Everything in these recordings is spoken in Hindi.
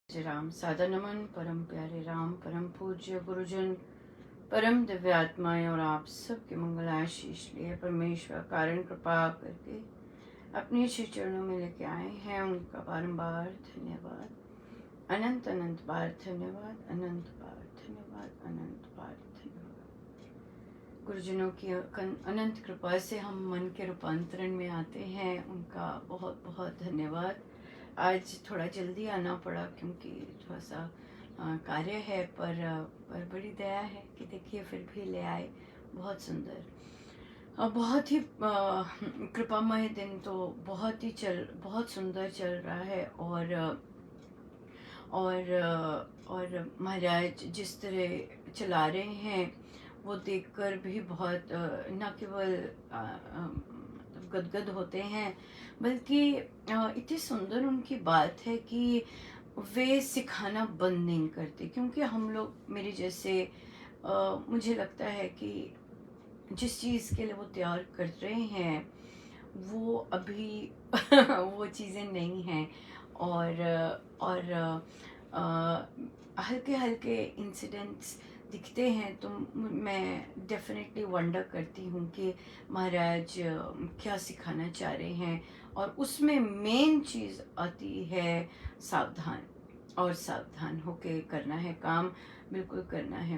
जय राम। सादा नमन परम प्यारे राम, परम पूज्य गुरुजन, परम दिव्य आत्माएं और आप सबके मंगलाशीष लिए परमेश्वर कारण कृपा करके अपने श्री चरणों में लेके आए हैं। उनका बारंबार धन्यवाद, अनंत अनंत बार धन्यवाद, अनंत बार धन्यवाद, अनंत बार धन्यवाद। गुरुजनों की अनंत कृपा से हम मन के रूपांतरण में आते हैं। उनका बहुत बहुत धन्यवाद। आज थोड़ा जल्दी आना पड़ा क्योंकि थोड़ा सा कार्य है, पर बड़ी दया है कि देखिए फिर भी ले आए। बहुत सुंदर और बहुत ही कृपामय दिन तो बहुत सुंदर चल रहा है। और महाराज जिस तरह चला रहे हैं वो देखकर भी बहुत न केवल गदगद होते हैं, बल्कि इतनी सुंदर उनकी बात है कि वे सिखाना बंद नहीं करते। क्योंकि हम लोग मेरे जैसे मुझे लगता है कि जिस चीज़ के लिए वो तैयार कर रहे हैं वो अभी वो चीज़ें नहीं हैं। और हल्के हल्के इंसिडेंट्स दिखते हैं तो मैं डेफिनेटली वंडर करती हूँ कि महाराज क्या सिखाना चाह रहे हैं। और उसमें मेन चीज़ आती है सावधान, और सावधान होके करना है काम, बिल्कुल करना है।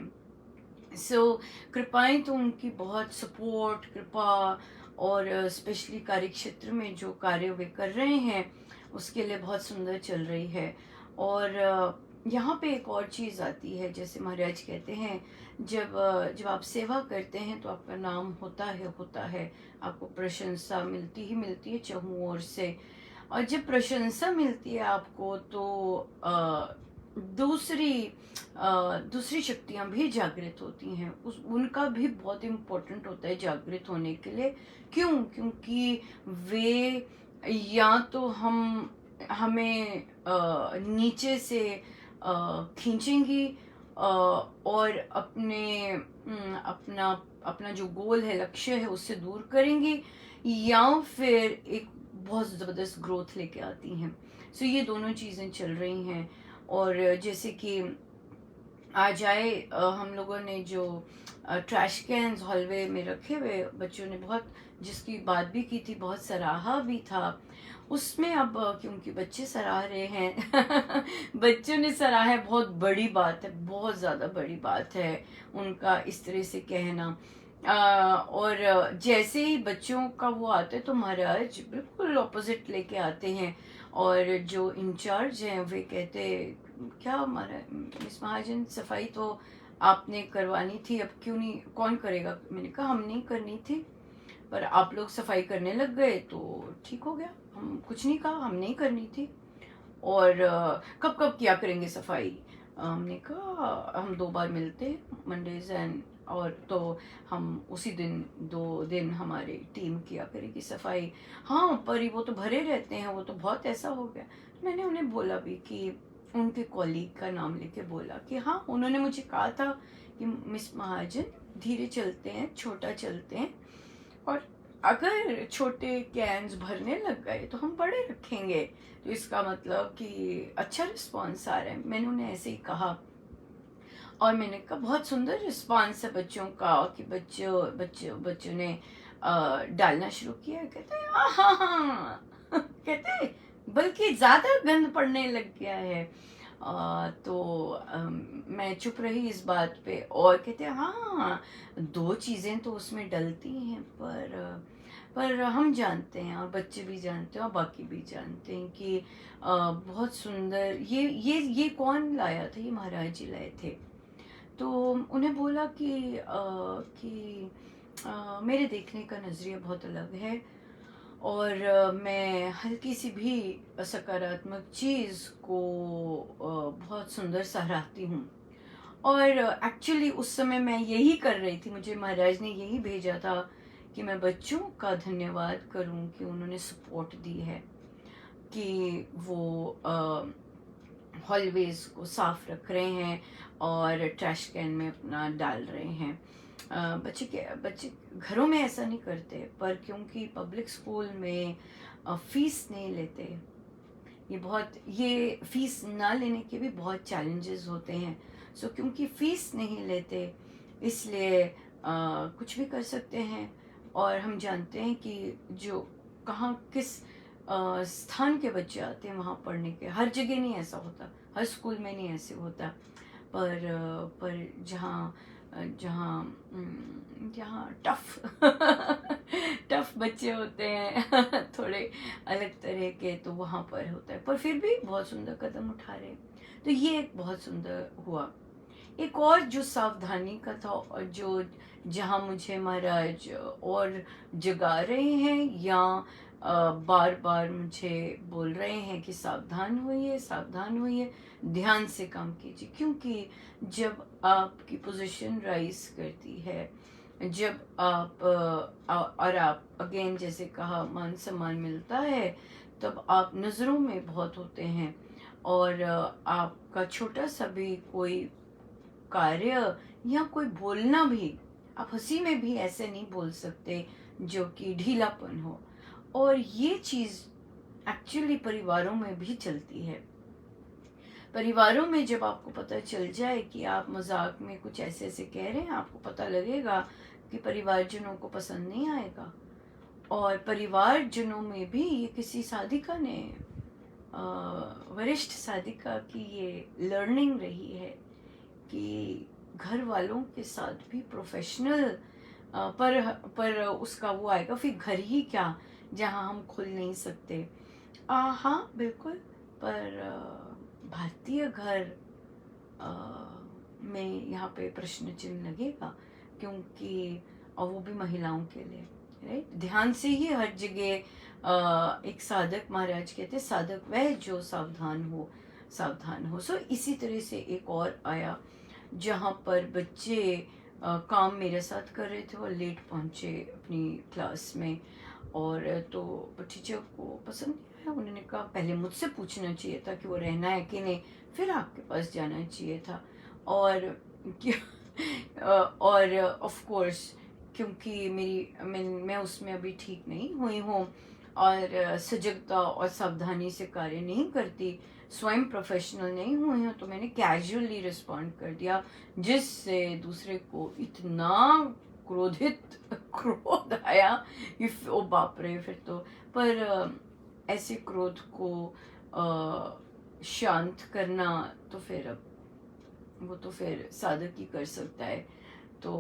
कृपाएं तो उनकी बहुत सपोर्ट कृपा, और स्पेशली कार्य क्षेत्र में जो कार्य वे कर रहे हैं उसके लिए बहुत सुंदर चल रही है। और यहाँ पे एक और चीज़ आती है, जैसे महाराज कहते हैं जब आप सेवा करते हैं तो आपका नाम होता है, आपको प्रशंसा मिलती ही मिलती है चहुँ ओर से। और जब प्रशंसा मिलती है आपको तो दूसरी दूसरी शक्तियाँ भी जागृत होती हैं। उनका भी बहुत इम्पोर्टेंट होता है जागृत होने के लिए। क्यों? क्योंकि वे या तो हमें नीचे से खींचेंगी और अपना अपना जो गोल है, लक्ष्य है, उससे दूर करेंगी, या फिर एक बहुत ज़बरदस्त ग्रोथ लेके आती हैं। ये दोनों चीज़ें चल रही हैं। और जैसे कि आज आए हम लोगों ने जो ट्रैश कैन्स हॉलवे में रखे हुए, बच्चों ने बहुत, जिसकी बात भी की थी, बहुत सराहा भी था उसमें। अब क्योंकि बच्चे सराह रहे हैं बच्चों ने सराहा है, बहुत बड़ी बात है, बहुत ज़्यादा बड़ी बात है उनका इस तरह से कहना। और जैसे ही बच्चों का वो आते तो महाराज बिल्कुल ऑपोजिट लेके आते हैं। और जो इंचार्ज हैं वे कहते, क्या मिस महाजन, सफाई तो आपने करवानी थी, अब क्यों नहीं, कौन करेगा? मैंने कहा हम नहीं करनी थी, पर आप लोग सफाई करने लग गए तो ठीक हो गया। हम कुछ नहीं कहा, हम नहीं करनी थी। और कब कब किया करेंगे सफाई? हमने कहा हम 2 बार मिलते हैं, मंडेज एंड, और तो हम उसी दिन 2 दिन हमारी टीम किया करेगी सफाई। हाँ, पर वो तो भरे रहते हैं, वो तो बहुत ऐसा हो गया। मैंने उन्हें बोला भी कि उनके कॉलीग का नाम लेके बोला कि हाँ, उन्होंने मुझे कहा था कि मिस महाजन धीरे चलते हैं, छोटा चलते हैं, और अगर छोटे कैन्स भरने लग गए तो हम बड़े रखेंगे। तो इसका मतलब कि अच्छा रिस्पॉन्स आ रहा है। मैंने उन्हें ऐसे ही कहा, और मैंने कहा बहुत सुंदर रिस्पॉन्स है बच्चों का, कि बच्चों ने डालना शुरू किया। कहते हैं हाँ हाँ हाँ कहते बल्कि ज्यादा गंद पड़ने लग गया है। मैं चुप रही इस बात पे, और कहते हैं हाँ 2 चीजें तो उसमें डलती हैं, पर हम जानते हैं, और बच्चे भी जानते हैं, और बाकी भी जानते हैं कि बहुत सुंदर ये कौन लाया था? ये महाराज जी लाए थे। तो उन्हें बोला कि मेरे देखने का नज़रिया बहुत अलग है, और मैं हल्की सी भी सकारात्मक चीज़ को बहुत सुंदर सराहती हूँ। और एक्चुअली उस समय मैं यही कर रही थी, मुझे महाराज ने यही भेजा था कि मैं बच्चों का धन्यवाद करूं कि उन्होंने सपोर्ट दी है, कि वो हॉलवेज को साफ रख रहे हैं और ट्रैश कैन में अपना डाल रहे हैं। बच्चे घरों में ऐसा नहीं करते, पर क्योंकि पब्लिक स्कूल में फीस नहीं लेते, ये फीस ना लेने के भी बहुत चैलेंजेस होते हैं। सो क्योंकि फीस नहीं लेते इसलिए कुछ भी कर सकते हैं। और हम जानते हैं कि जो कहाँ किस स्थान के बच्चे आते हैं वहाँ पढ़ने के, हर जगह नहीं ऐसा होता, हर स्कूल में नहीं ऐसे होता। पर जहाँ जहाँ जहाँ टफ टफ बच्चे होते हैं थोड़े अलग तरह के, तो वहाँ पर होता है। पर फिर भी बहुत सुंदर कदम उठा रहे हैं, तो ये एक बहुत सुंदर हुआ। एक और जो सावधानी का था, और जो जहाँ मुझे महाराज और जगा रहे हैं या बार बार मुझे बोल रहे हैं कि सावधान होइए, सावधान होइए, ध्यान से काम कीजिए। क्योंकि जब आपकी पोजीशन राइज करती है, जब आप और आप अगेन जैसे कहा मान सम्मान मिलता है, तब आप नज़रों में बहुत होते हैं। और आपका छोटा सा भी कोई कार्य या कोई बोलना भी, आप हंसी में भी ऐसे नहीं बोल सकते जो कि ढीलापन हो। और ये चीज़ एक्चुअली परिवारों में भी चलती है। परिवारों में जब आपको पता चल जाए कि आप मजाक में कुछ ऐसे ऐसे कह रहे हैं, आपको पता लगेगा कि परिवारजनों को पसंद नहीं आएगा। और परिवारजनों में भी ये किसी साधिका ने वरिष्ठ साधिका की ये लर्निंग रही है कि घर वालों के साथ भी प्रोफेशनल पर उसका वो आएगा फिर घर ही क्या जहाँ हम खुल नहीं सकते। हाँ बिल्कुल। पर भारतीय घर में यहाँ पे प्रश्न चिन्ह लगेगा, क्योंकि और वो भी महिलाओं के लिए, राइट। ध्यान से ही हर जगह एक साधक, महाराज कहते साधक वह जो सावधान हो, सावधान हो। सो इसी तरह से एक और आया जहाँ पर बच्चे काम मेरे साथ कर रहे थे और लेट पहुँचे अपनी क्लास में। और तो टीचर को पसंद नहीं आया। उन्होंने कहा पहले मुझसे पूछना चाहिए था कि वो रहना है कि नहीं, फिर आपके पास जाना चाहिए था। और और ऑफ कोर्स क्योंकि मैं उसमें अभी ठीक नहीं हुई हूँ और सजगता और सावधानी से कार्य नहीं करती, स्वयं प्रोफेशनल नहीं हुई हूँ, तो मैंने कैजुअली रिस्पॉन्ड कर दिया, जिससे दूसरे को इतना क्रोध आया कि ओ बाप रे। फिर तो पर ऐसे क्रोध को शांत करना तो फिर अब वो तो फिर साधक ही कर सकता है। तो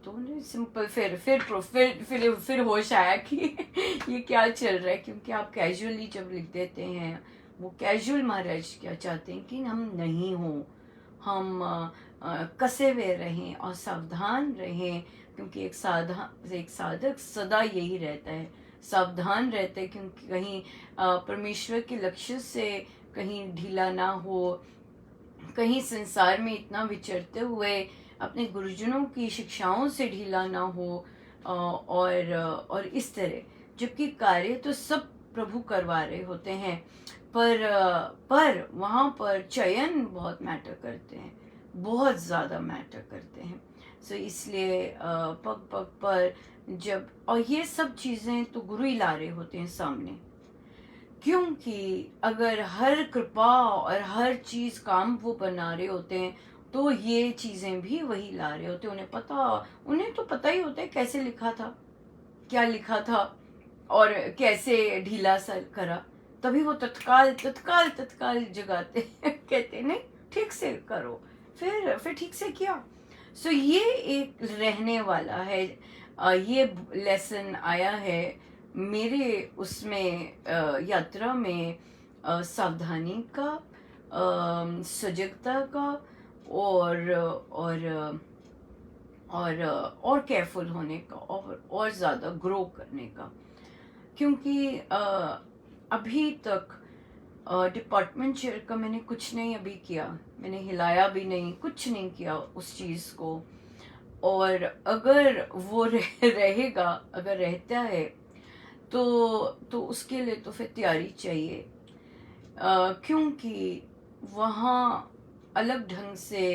उन्हें सिंपल फिर होश आया कि ये क्या चल रहा है, क्योंकि आप कैजुअली जब लिख देते हैं, वो कैजुअल महाराज क्या चाहते हैं कि हम नहीं हो, हम कसे हुए रहें और सावधान रहें। क्योंकि एक साधक सदा यही रहता है, सावधान रहते हैं, क्योंकि कहीं परमेश्वर के लक्ष्य से कहीं ढीला ना हो, कहीं संसार में इतना विचरते हुए अपने गुरुजनों की शिक्षाओं से ढीला ना हो। और इस तरह, जबकि कार्य तो सब प्रभु करवा रहे होते हैं, पर वहाँ पर चयन बहुत मैटर करते हैं, बहुत ज़्यादा मैटर करते हैं। सो इसलिए पग पग पर जब, और ये सब चीज़ें तो गुरु ही ला रहे होते हैं सामने, क्योंकि अगर हर कृपा और हर चीज काम वो बना रहे होते हैं, तो ये चीजें भी वही ला रहे होते हैं। उन्हें तो पता ही होता है कैसे लिखा था, क्या लिखा था, और कैसे ढीला सा करा, तभी वो तत्काल तत्काल तत्काल जगाते कहते नहीं ठीक से करो, फिर ठीक से किया। सो ये एक रहने वाला है। ये लेसन आया है मेरे उसमें यात्रा में, सावधानी का, सजगता का, और और केयरफुल होने का, और ज़्यादा ग्रो करने का। क्योंकि अभी तक डिपार्टमेंट चेयर का मैंने कुछ नहीं अभी किया, मैंने हिलाया भी नहीं, कुछ नहीं किया उस चीज़ को। और अगर वो रहेगा, अगर रहता है, तो उसके लिए तो फिर तैयारी चाहिए। क्योंकि वहाँ अलग ढंग से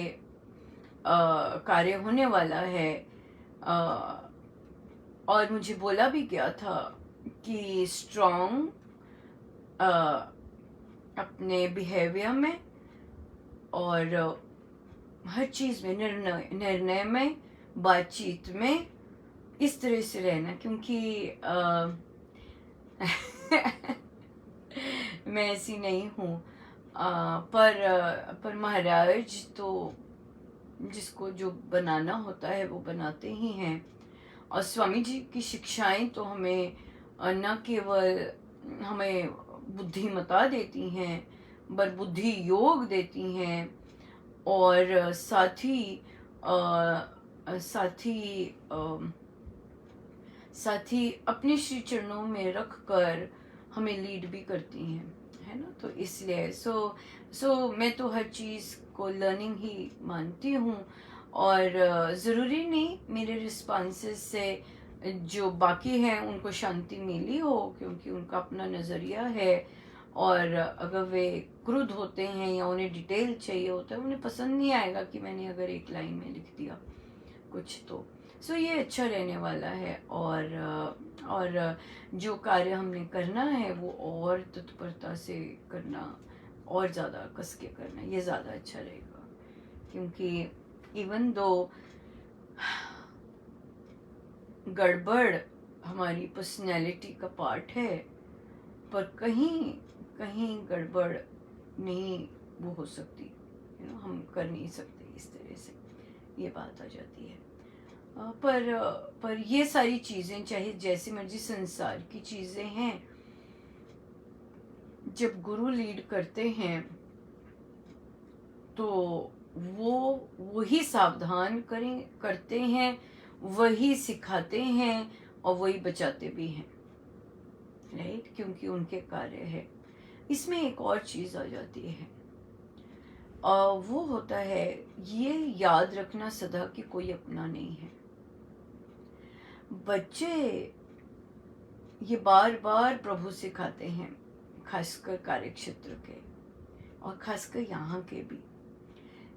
कार्य होने वाला है। और मुझे बोला भी गया था कि स्ट्रॉन्ग अपने बिहेवियर में और हर चीज़ में, निर्णय में, बातचीत में इस तरह से रहना, क्योंकि मैं ऐसी नहीं हूँ। पर महाराज तो जिसको जो बनाना होता है वो बनाते ही हैं। और स्वामी जी की शिक्षाएं तो हमें न केवल हमें बुद्धिमता देती हैं, पर बुद्धि योग देती हैं, और साथ ही अपने श्री चरणों में रख कर हमें लीड भी करती हैं, है ना। तो इसलिए मैं तो हर चीज़ को लर्निंग ही मानती हूँ। और ज़रूरी नहीं मेरे रिस्पॉन्सेस से जो बाकी हैं उनको शांति मिली हो, क्योंकि उनका अपना नज़रिया है। और अगर वे क्रुद्ध होते हैं या उन्हें डिटेल चाहिए होता है, उन्हें पसंद नहीं आएगा कि मैंने अगर एक लाइन में लिख दिया कुछ तो। ये अच्छा रहने वाला है। और जो कार्य हमने करना है वो और तत्परता से करना, और ज़्यादा कस के करना, ये ज़्यादा अच्छा रहेगा। क्योंकि इवन दो गड़बड़ हमारी पर्सनैलिटी का पार्ट है, पर कहीं कहीं गड़बड़ नहीं वो हो सकती, हम कर नहीं सकते इस तरह से, ये बात आ जाती है। पर ये सारी चीज़ें चाहे जैसी मर्जी संसार की चीज़ें हैं, जब गुरु लीड करते हैं तो वही सावधान करते हैं, वही सिखाते हैं और वही बचाते भी हैं, राइट। क्योंकि उनके कार्य है। इसमें एक और चीज़ आ जाती है, वो होता है ये याद रखना सदा कि कोई अपना नहीं है। बच्चे ये बार बार प्रभु सिखाते हैं, खासकर कार्यक्षेत्र के और खासकर यहाँ के भी,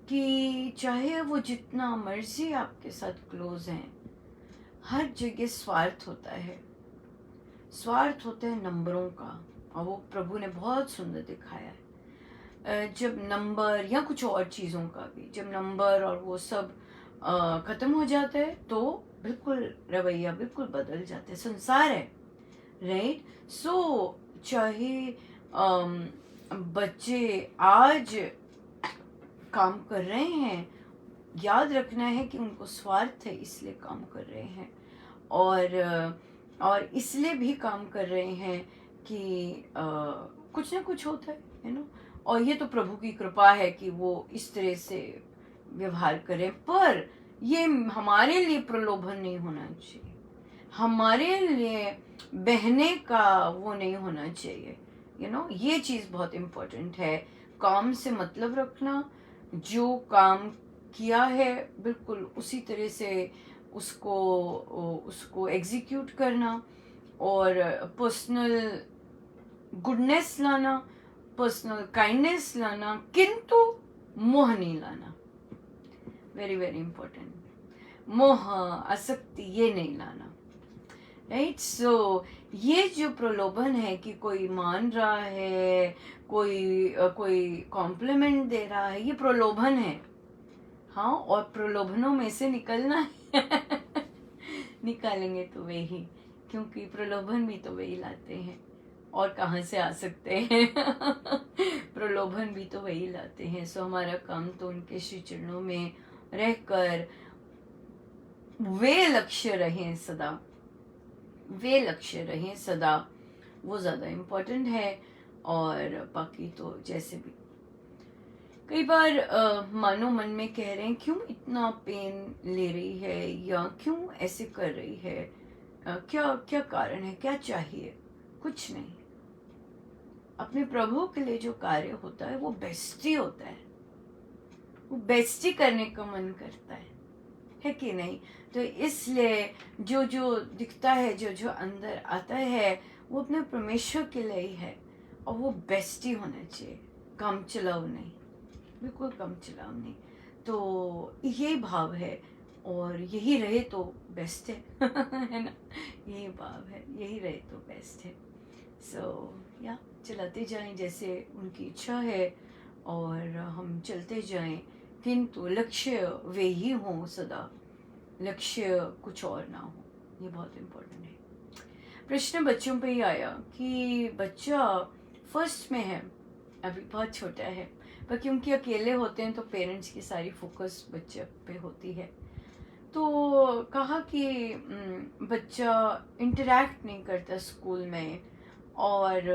कि चाहे वो जितना मर्जी आपके साथ क्लोज हैं, हर जगह स्वार्थ होता है। स्वार्थ होता है नंबरों का, और वो प्रभु ने बहुत सुंदर दिखाया है। जब नंबर या कुछ और चीज़ों का भी, जब नंबर और वो सब ख़त्म हो जाता है तो बिल्कुल रवैया बिल्कुल बदल जाता है। संसार है, राइट। चाहे बच्चे आज काम कर रहे हैं, याद रखना है कि उनको स्वार्थ है इसलिए काम कर रहे हैं, और इसलिए भी काम कर रहे हैं कि कुछ ना कुछ होता है ना। और ये तो प्रभु की कृपा है कि वो इस तरह से व्यवहार करें, पर ये हमारे लिए प्रलोभन नहीं होना चाहिए, हमारे लिए बहने का वो नहीं होना चाहिए, ये चीज़ बहुत इम्पोर्टेंट है। काम से मतलब रखना, जो काम किया है बिल्कुल उसी तरह से उसको एग्जीक्यूट करना, और पर्सनल गुडनेस लाना, पर्सनल काइंडनेस लाना, किंतु मोह नहीं लाना। Very very important. मोह, आसक्ति ये नहीं लाना, राइट। ये जो प्रलोभन है कि कोई मान रहा है, कोई कॉम्प्लीमेंट दे रहा है, ये प्रलोभन है। हाँ, और प्रलोभनों में से निकलना है निकालेंगे तो वे ही, क्योंकि प्रलोभन भी तो वही लाते हैं, और कहाँ से आ सकते हैं प्रलोभन भी तो वही लाते हैं। हमारा काम तो उनके श्री चरणों में रहकर वे लक्ष्य रहें सदा, वो ज़्यादा इम्पोर्टेंट है। और बाकी तो जैसे भी कई बार मानो मन में कह रहे हैं क्यों इतना पेन ले रही है, या क्यों ऐसे कर रही है, क्या क्या कारण है, क्या चाहिए। कुछ नहीं, अपने प्रभु के लिए जो कार्य होता है वो बेस्ट ही होता है, वो बेस्ट ही करने का मन करता है कि नहीं। तो इसलिए जो जो दिखता है, जो जो अंदर आता है, वो अपने परमेश्वर के लिए ही है, और वो बेस्ट ही होना चाहिए, काम चलाओ नहीं, बिल्कुल कम चलाओ नहीं। तो ये भाव है, और यही रहे तो बेस्ट है है ना, यही भाव है, यही रहे तो बेस्ट है। या चलाते जाएं जैसे उनकी इच्छा है, और हम चलते जाएं, किंतु लक्ष्य वे ही हों सदा, लक्ष्य कुछ और ना हो। ये बहुत इम्पोर्टेंट है। प्रश्न बच्चों पे ही आया कि बच्चा फर्स्ट में है, अभी बहुत छोटा है, पर क्योंकि अकेले होते हैं तो पेरेंट्स की सारी फोकस बच्चे पे होती है। तो कहा कि बच्चा इंटरेक्ट नहीं करता स्कूल में, और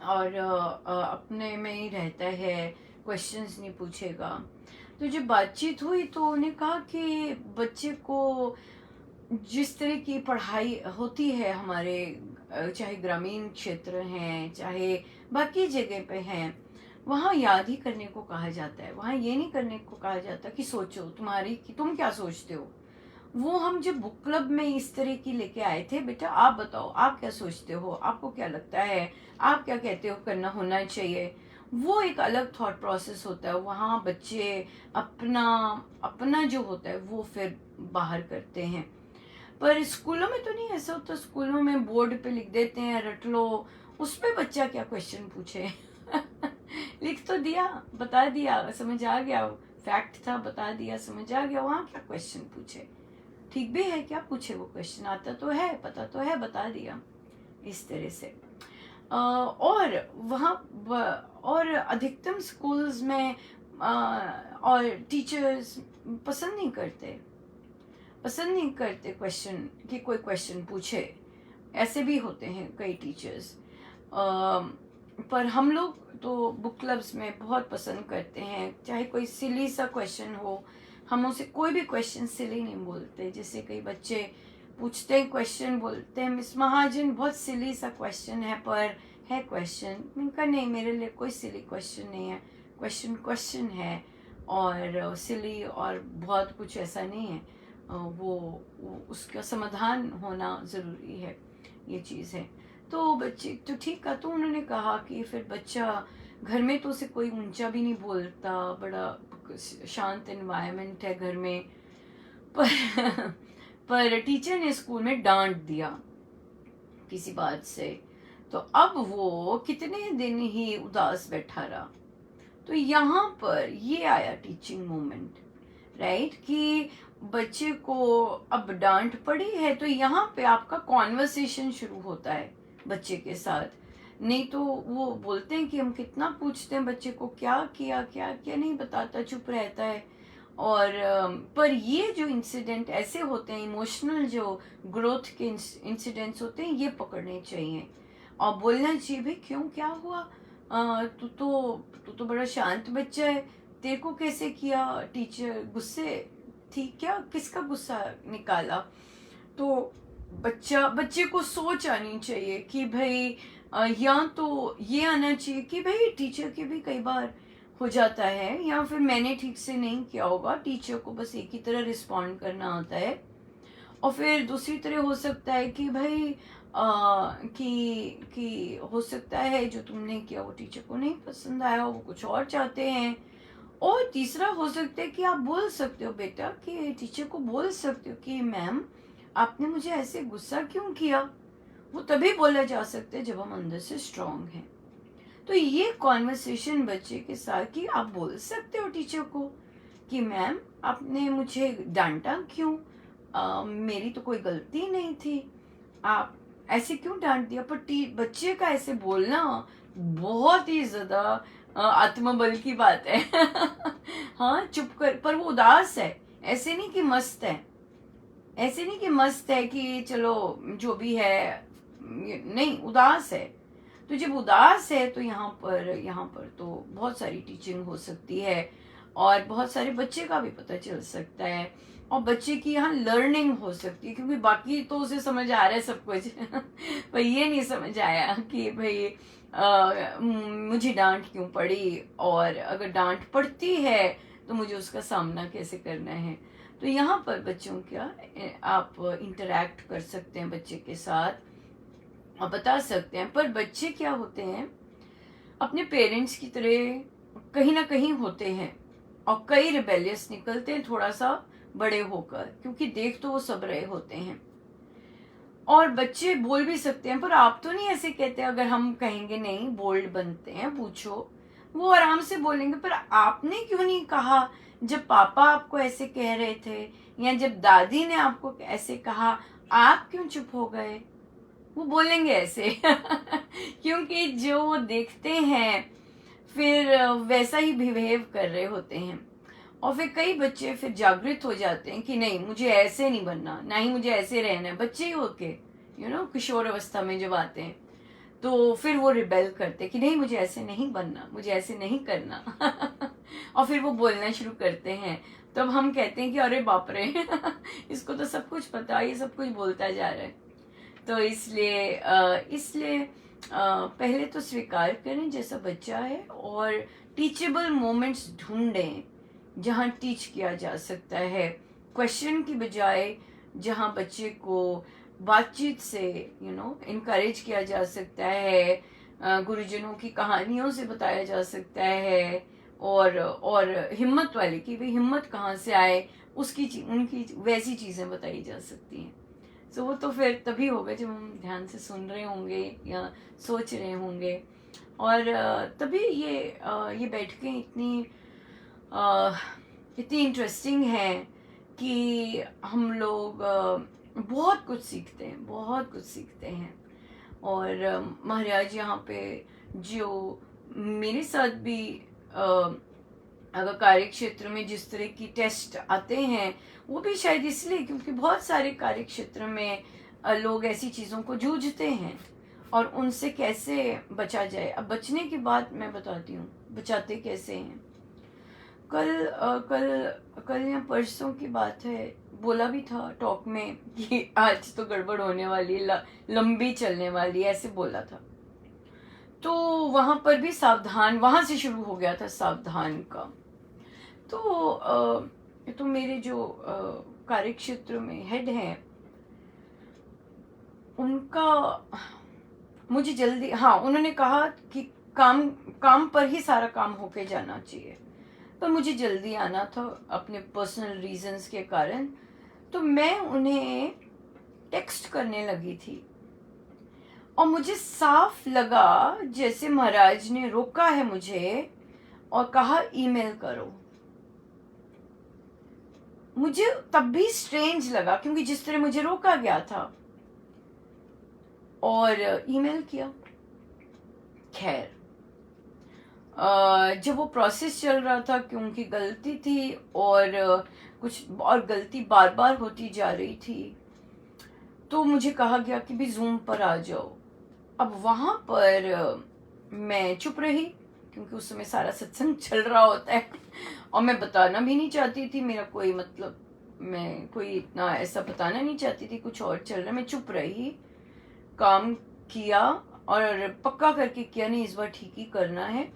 अपने में ही रहता है, क्वेश्चंस नहीं पूछेगा। तो जब बातचीत हुई तो उन्हें कहा कि बच्चे को जिस तरह की पढ़ाई होती है हमारे, चाहे ग्रामीण क्षेत्र हैं चाहे बाकी जगह पे हैं, वहाँ याद ही करने को कहा जाता है। वहाँ ये नहीं करने को कहा जाता कि सोचो तुम्हारी कि तुम क्या सोचते हो। वो हम जब बुक क्लब में इस तरह की लेके आए थे, बेटा आप बताओ आप क्या सोचते हो, आपको क्या लगता है, आप क्या कहते हो करना होना चाहिए। वो एक अलग थॉट प्रोसेस होता है। वहाँ बच्चे अपना अपना जो होता है वो फिर बाहर करते हैं। पर स्कूलों में तो नहीं ऐसा होता। स्कूलों में बोर्ड पे लिख देते हैं रट लो, उस पे बच्चा क्या क्वेश्चन पूछे। लिख तो दिया, बता दिया, समझ आ गया, फैक्ट था बता दिया, समझ आ गया, वहाँ क्या क्वेश्चन पूछे। ठीक भी है, क्या पूछे, वो क्वेश्चन आता तो है, पता तो है, बता दिया। इस तरह से और वहाँ और अधिकतम स्कूल्स में और टीचर्स पसंद नहीं करते क्वेश्चन, कि कोई क्वेश्चन पूछे। ऐसे भी होते हैं कई टीचर्स, पर हम लोग तो बुक क्लब्स में बहुत पसंद करते हैं, चाहे कोई सिली सा क्वेश्चन हो, हम उसे कोई भी क्वेश्चन सिली नहीं बोलते। जैसे कई बच्चे पूछते हैं क्वेश्चन, बोलते हैं मिस महाजन बहुत सिली सा क्वेश्चन है, पर है क्वेश्चन। इनका नहीं, मेरे लिए कोई सिली क्वेश्चन नहीं है, क्वेश्चन है, और सिली और बहुत कुछ ऐसा नहीं है। वो उसका समाधान होना ज़रूरी है, ये चीज़ है। तो बच्चे तो ठीक है। तो उन्होंने कहा कि फिर बच्चा घर में तो उसे कोई ऊंचा भी नहीं बोलता, बड़ा शांत एनवायरनमेंट है घर में, पर पर टीचर ने स्कूल में डांट दिया किसी बात से, तो अब वो कितने दिन ही उदास बैठा रहा। तो यहाँ पर ये आया टीचिंग मोमेंट, राइट, कि बच्चे को अब डांट पड़ी है तो यहाँ पे आपका कॉन्वर्सेशन शुरू होता है बच्चे के साथ। नहीं तो वो बोलते हैं कि हम कितना पूछते हैं बच्चे को, क्या किया क्या क्या, नहीं बताता, चुप रहता है। और पर ये जो इंसिडेंट ऐसे होते हैं, इमोशनल जो ग्रोथ के इंसिडेंट्स होते हैं, ये पकड़ने चाहिए और बोलना चाहिए भाई क्यों, क्या हुआ, तू तो बड़ा शांत बच्चा है, तेरे को कैसे किया, टीचर गुस्से थी क्या, किसका गुस्सा निकाला। तो बच्चे को सोच आनी चाहिए कि भाई या तो ये आना चाहिए कि भाई टीचर के भी कई बार हो जाता है, या फिर मैंने ठीक से नहीं किया होगा, टीचर को बस एक ही तरह रिस्पॉन्ड करना आता है। और फिर दूसरी तरह हो सकता है कि भाई कि हो सकता है जो तुमने किया वो टीचर को नहीं पसंद आया, वो कुछ और चाहते हैं। और तीसरा हो सकता है कि आप बोल सकते हो बेटा, कि टीचर को बोल सकते हो कि मैम आपने मुझे ऐसे गुस्सा क्यों किया। वो तभी बोला जा सकता है जब हम अंदर से स्ट्रांग हैं। तो ये कॉन्वर्सेशन बच्चे के साथ कि आप बोल सकते हो टीचर को कि मैम आपने मुझे डांटा क्यों, मेरी तो कोई गलती नहीं थी, आप ऐसे क्यों डांट दिया। पर बच्चे का ऐसे बोलना बहुत ही ज्यादा आत्मबल की बात है। हाँ चुप कर, पर वो उदास है, ऐसे नहीं कि मस्त है, ऐसे नहीं कि मस्त है कि चलो जो भी है, नहीं, उदास है। तो जब उदास है तो यहाँ पर तो बहुत सारी टीचिंग हो सकती है, और बहुत सारे बच्चे का भी पता चल सकता है, और बच्चे की यहाँ लर्निंग हो सकती है, क्योंकि बाकी तो उसे समझ आ रहा है सब कुछ। पर ये नहीं समझ आया कि भाई मुझे डांट क्यों पड़ी, और अगर डांट पड़ती है तो मुझे उसका सामना कैसे करना है। तो यहाँ पर बच्चों क्या आप इंटरेक्ट कर सकते हैं बच्चे के साथ और बता सकते हैं। पर बच्चे क्या होते हैं, अपने पेरेंट्स की तरह कहीं ना कहीं होते हैं, और कई रिबेलियस निकलते हैं थोड़ा सा बड़े होकर, क्योंकि देख तो वो सब रहे होते हैं। और बच्चे बोल भी सकते हैं, पर आप तो नहीं ऐसे कहते। अगर हम कहेंगे नहीं बोल्ड बनते हैं, पूछो, वो आराम से बोलेंगे, पर आपने क्यों नहीं कहा जब पापा आपको ऐसे कह रहे थे, या जब दादी ने आपको ऐसे कहा, आप क्यों चुप हो गए? वो बोलेंगे ऐसे क्योंकि जो वो देखते हैं फिर वैसा ही बिहेव कर रहे होते हैं। और फिर कई बच्चे फिर जागृत हो जाते हैं कि नहीं, मुझे ऐसे नहीं बनना, ना ही मुझे ऐसे रहना है। बच्चे ही होके किशोर अवस्था में जब आते हैं, तो फिर वो रिबेल करते हैं कि नहीं, मुझे ऐसे नहीं बनना, मुझे ऐसे नहीं करना और फिर वो बोलना शुरू करते हैं। तब हम कहते हैं कि अरे बाप रे इसको तो सब कुछ पता है, ये सब कुछ बोलता जा रहा है। तो इसलिए पहले तो स्वीकार करें जैसा बच्चा है, और टीचेबल मोमेंट्स ढूंढें जहाँ टीच किया जा सकता है, क्वेश्चन की बजाय, जहाँ बच्चे को बातचीत से इनकरेज किया जा सकता है, गुरुजनों की कहानियों से बताया जा सकता है, और हिम्मत वाले की भाई हिम्मत कहाँ से आए, उनकी वैसी चीज़ें बताई जा सकती हैं। सो वो तो फिर तभी होगा जब हम ध्यान से सुन रहे होंगे या सोच रहे होंगे, और तभी ये बैठकें इतनी इंटरेस्टिंग है कि हम लोग बहुत कुछ सीखते हैं, बहुत कुछ सीखते हैं। और महाराज यहाँ पे जो मेरे साथ भी अगर कार्य क्षेत्र में जिस तरह की टेस्ट आते हैं, वो भी शायद इसलिए क्योंकि बहुत सारे कार्य क्षेत्र में लोग ऐसी चीज़ों को जूझते हैं, और उनसे कैसे बचा जाए। अब बचने की बात मैं बताती हूँ, बचाते कैसे हैं। कल या परसों की बात है, बोला भी था टॉक में कि आज तो गड़बड़ होने वाली, लंबी चलने वाली, ऐसे बोला था। तो वहां पर भी सावधान, वहां से शुरू हो गया था सावधान का। तो मेरे जो कार्य क्षेत्र में हेड हैं, उनका मुझे जल्दी, हाँ, उन्होंने कहा कि काम पर ही सारा काम होके जाना चाहिए, पर मुझे जल्दी आना था अपने पर्सनल रीजंस के कारण। तो मैं उन्हें टेक्स्ट करने लगी थी, और मुझे साफ लगा जैसे महाराज ने रोका है मुझे और कहा ईमेल करो। मुझे तब भी स्ट्रेंज लगा क्योंकि जिस तरह मुझे रोका गया था, और ईमेल किया। खैर, जब वो प्रोसेस चल रहा था, क्योंकि गलती थी और कुछ और गलती बार बार होती जा रही थी, तो मुझे कहा गया कि भी जूम पर आ जाओ। अब वहां पर मैं चुप रही क्योंकि उस समय सारा सत्संग चल रहा होता है और मैं बताना भी नहीं चाहती थी, मेरा कोई मतलब, मैं कोई इतना ऐसा बताना नहीं चाहती थी, कुछ और चल रहा। मैं चुप रही, काम किया, और पक्का करके किया, नहीं इस बार ठीक ही करना है,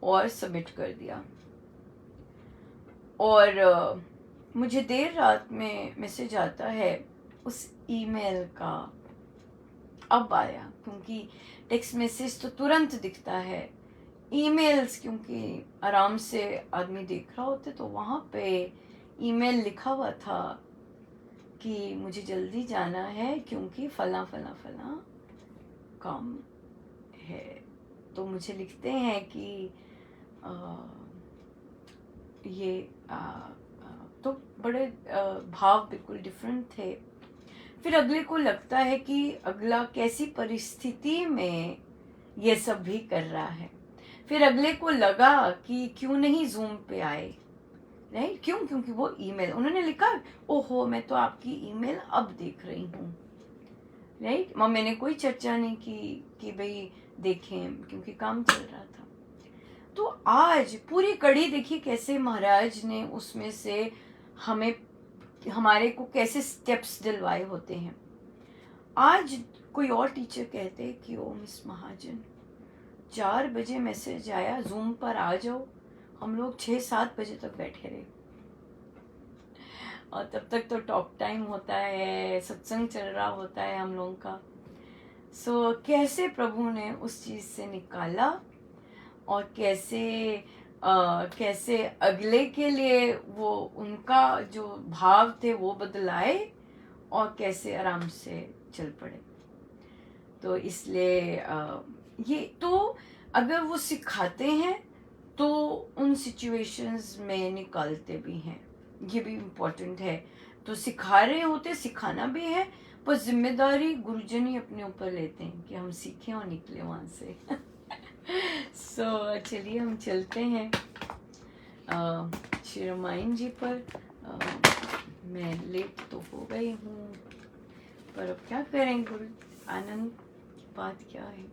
और सबमिट कर दिया। और मुझे देर रात में मैसेज आता है उस ईमेल का, अब आया, क्योंकि टेक्स्ट मैसेज तो तुरंत दिखता है, ईमेल्स क्योंकि आराम से आदमी देख रहा होता, तो वहाँ पे ईमेल लिखा हुआ था कि मुझे जल्दी जाना है क्योंकि फला फला फला काम है। तो मुझे लिखते हैं कि ये तो बड़े भाव बिल्कुल डिफरेंट थे। फिर अगले को लगता है कि अगला कैसी परिस्थिति में ये सब भी कर रहा है। फिर अगले को लगा कि क्यों नहीं जूम पे आए, राइट? क्यों? क्योंकि वो ईमेल उन्होंने लिखा, ओहो मैं तो आपकी ईमेल अब देख रही हूँ, राइट? मैंने कोई चर्चा नहीं की कि भाई देखें, क्योंकि काम चल रहा था। तो आज पूरी कड़ी देखिए कैसे महाराज ने उसमें से हमारे को कैसे स्टेप्स दिलवाए होते हैं। आज कोई और टीचर कहते कि ओ मिस महाजन, 4 बजे मैसेज आया जूम पर आ जाओ, हम लोग 6-7 बजे तक बैठे रहे, और तब तक तो टॉक टाइम होता है, सत्संग चल रहा होता है हम लोगों का। सो कैसे प्रभु ने उस चीज से निकाला, और कैसे अगले के लिए वो उनका जो भाव थे वो बदलाए, और कैसे आराम से चल पड़े। तो इसलिए ये तो अगर वो सिखाते हैं तो उन सिचुएशंस में निकालते भी हैं, ये भी इम्पोर्टेंट है। तो सिखा रहे होते, सिखाना भी है, पर जिम्मेदारी गुरुजन ही अपने ऊपर लेते हैं कि हम सीखें और निकले वहाँ से। चलिए हम चलते हैं श्री रामायण जी पर। मैं लेट तो हो गई हूँ, पर अब क्या करें, गुरु आनंद की बात क्या है।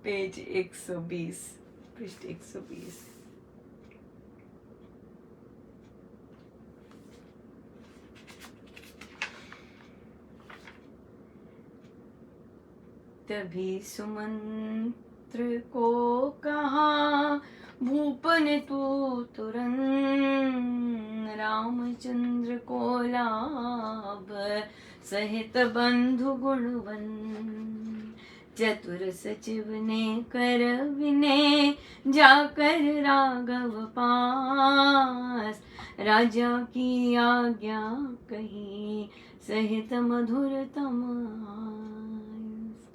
पेज 120, पृष्ठ 120। तभी सुमंत्र को कहा भूपन तू तुरंत, रामचंद्र को लाभ सहित बंधु गुणवन। चतुर सचिव ने कर विनय जाकर राघव पास, राजा की आज्ञा कही सहित मधुरतम आस।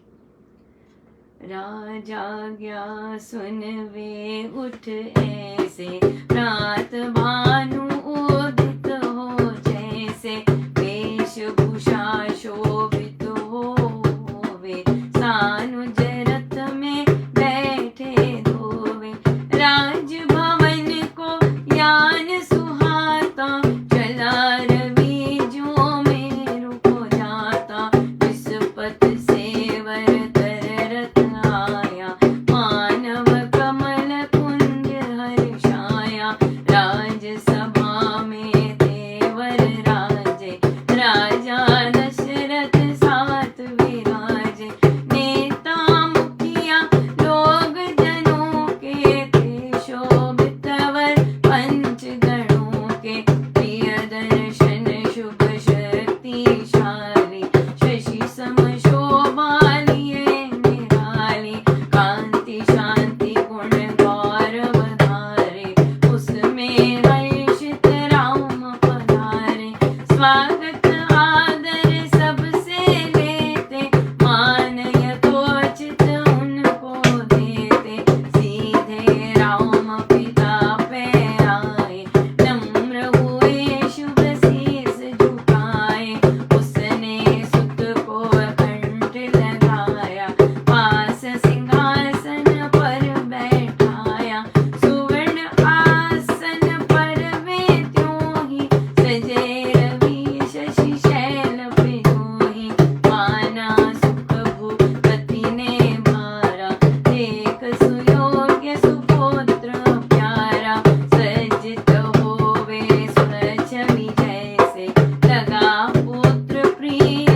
राजा आज्ञा सुन वे उठ ऐसे, प्रात भानु उदित हो जैसे, वेशभूषा शोभित होवे, सानुज रथ में बैठे धोवे। राजभवन को यान सुहाता, चला रवि जो मेरु को जाता। विस्पत सेवर तर रथ आया, मानव कमल कुंज हर्षाया। राजसभा में देवर राजे, राजा दशरथ साथ विराजे। नेता मुखिया लोग जनों के थे, शोभित वर पंच गणों के। प्रिय दर्शन शुभ शक्तिशाली, शशि सम शोभा लिए निराली। कांति शांति गुण गौरव धारे, उसमें हर्षित राम पधारे। स्वागत आदर सबसे लेते, मान यथोचित उनको देते। सीधे राम पिता पैराए, नम्र हुए शुभ शीस झुकाए। उसने सुत को कंठ लगाया, पास सिंहासन पर बैठाया। सुवर्ण आसन पर वे त्यों ही, सजे रवि शशि शैल पे जोही। माना सुख भूपति ने भारा, देख सुयोग्य सुपुत्र प्यारा। सज्जित होवे सुरछवि जैसे, लगा पुत्र प्रिय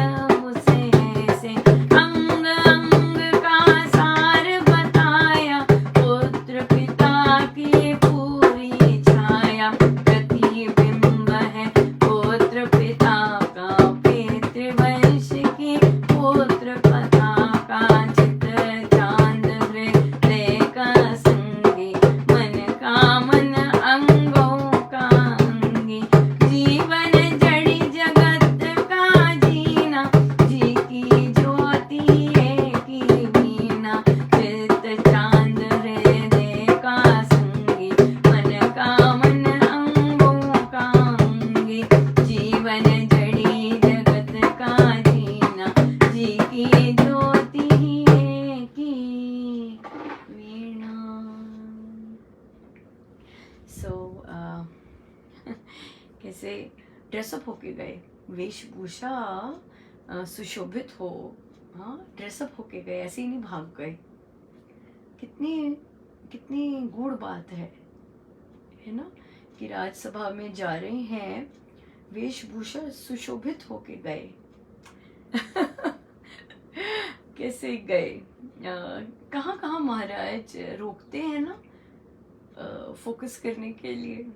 उसे ऐसे। अंग अंग का सार बताया, पुत्र पिता की पूरी छाया। प्रतिबिंब है पुत्र पिता का, पितृवंश की पुत्र पताका। चित्र चांद हृदय का संगी, मन का मन अंगों का अंगी। जीवन जड़ी जगत का जीना, जी की ज्योति एक ही बीना। चित्र चांद हृदय का संगी, मन का मन अंगों का अंगी। जीवन जड़ी जगत का जीना, जी की ज्योति एक ही वीणा। कैसे ड्रेसअप होके गए, वेशभूषा सुशोभित हो, हाँ ड्रेसअप होके गए, ऐसे ही नहीं भाग गए। कितनी कितनी गूढ़ बात है ना, कि राजसभा में जा रहे हैं, वेशभूषा सुशोभित होके गए। कैसे गए, कहाँ कहाँ महाराज रोकते हैं ना फोकस करने के लिए।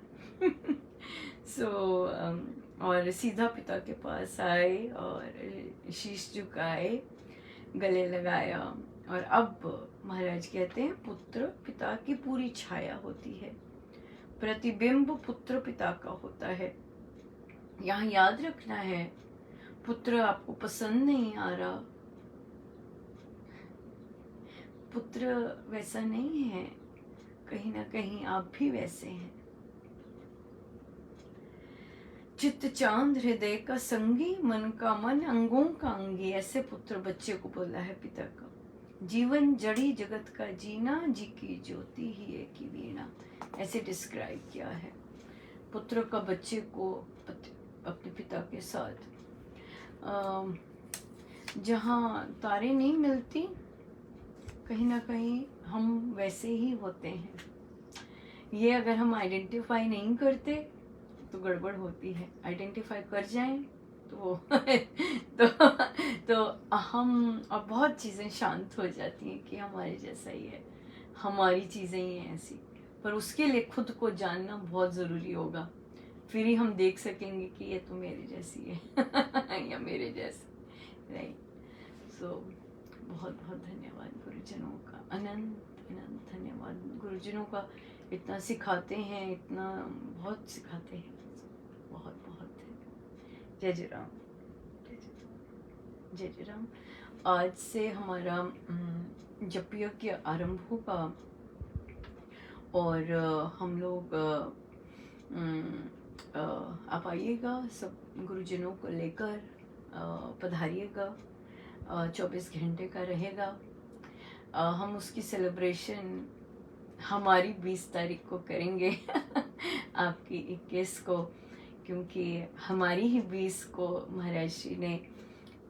और सीधा पिता के पास आए और शीश झुकाए, गले लगाया। और अब महाराज कहते हैं पुत्र पिता की पूरी छाया होती है, प्रतिबिंब पुत्र पिता का होता है। यहाँ याद रखना है, पुत्र आपको पसंद नहीं आ रहा, पुत्र वैसा नहीं है, कहीं ना कहीं आप भी वैसे हैं। चित्त चांद हृदय का संगी, मन का मन अंगों का अंगी, ऐसे पुत्र बच्चे को बोला है पिता का। जीवन जड़ी जगत का जीना, जी की ज्योति ही एक ही वीणा, ऐसे डिस्क्राइब किया है पुत्र का बच्चे को अपने पिता के साथ। जहाँ तारे नहीं मिलती, कहीं ना कहीं हम वैसे ही होते हैं। ये अगर हम आइडेंटिफाई नहीं करते तो गड़बड़ होती है, आइडेंटिफाई कर जाएं तो तो हम अब बहुत चीज़ें शांत हो जाती हैं कि हमारे जैसा ही है, हमारी चीज़ें ही हैं ऐसी। पर उसके लिए खुद को जानना बहुत ज़रूरी होगा, फिर ही हम देख सकेंगे कि ये तो मेरे जैसी है या मेरे जैसे, राइट। सो बहुत बहुत धन्यवाद गुरुजनों का, अनंत अनंत धन्यवाद गुरुजनों का। इतना सिखाते हैं, इतना बहुत सिखाते हैं, बहुत बहुत धन्यवाद। जय जय राम, जय जय जय जय राम। आज से हमारा जप यज्ञ आरंभ होगा और हम लोग आप आइएगा, सब गुरुजनों को लेकर पधारिएगा। 24 घंटे का रहेगा। हम उसकी सेलिब्रेशन हमारी 20 तारीख को करेंगे आपकी 21 को, क्योंकि हमारी ही 20 को महाराज जी ने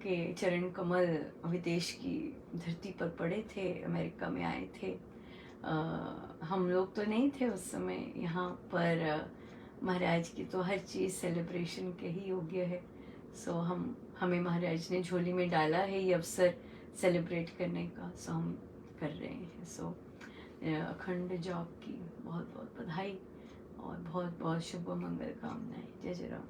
के चरण कमल विदेश की धरती पर पड़े थे, अमेरिका में आए थे। हम लोग तो नहीं थे उस समय यहाँ पर, महाराज की तो हर चीज़ सेलिब्रेशन के ही योग्य है। सो हमें महाराज ने झोली में डाला है ये अवसर सेलिब्रेट करने का, सो हम कर रहे हैं। सो अखंड जाप की बहुत बहुत बधाई और बहुत बहुत शुभ मंगल कामनाएं। जय जय राम।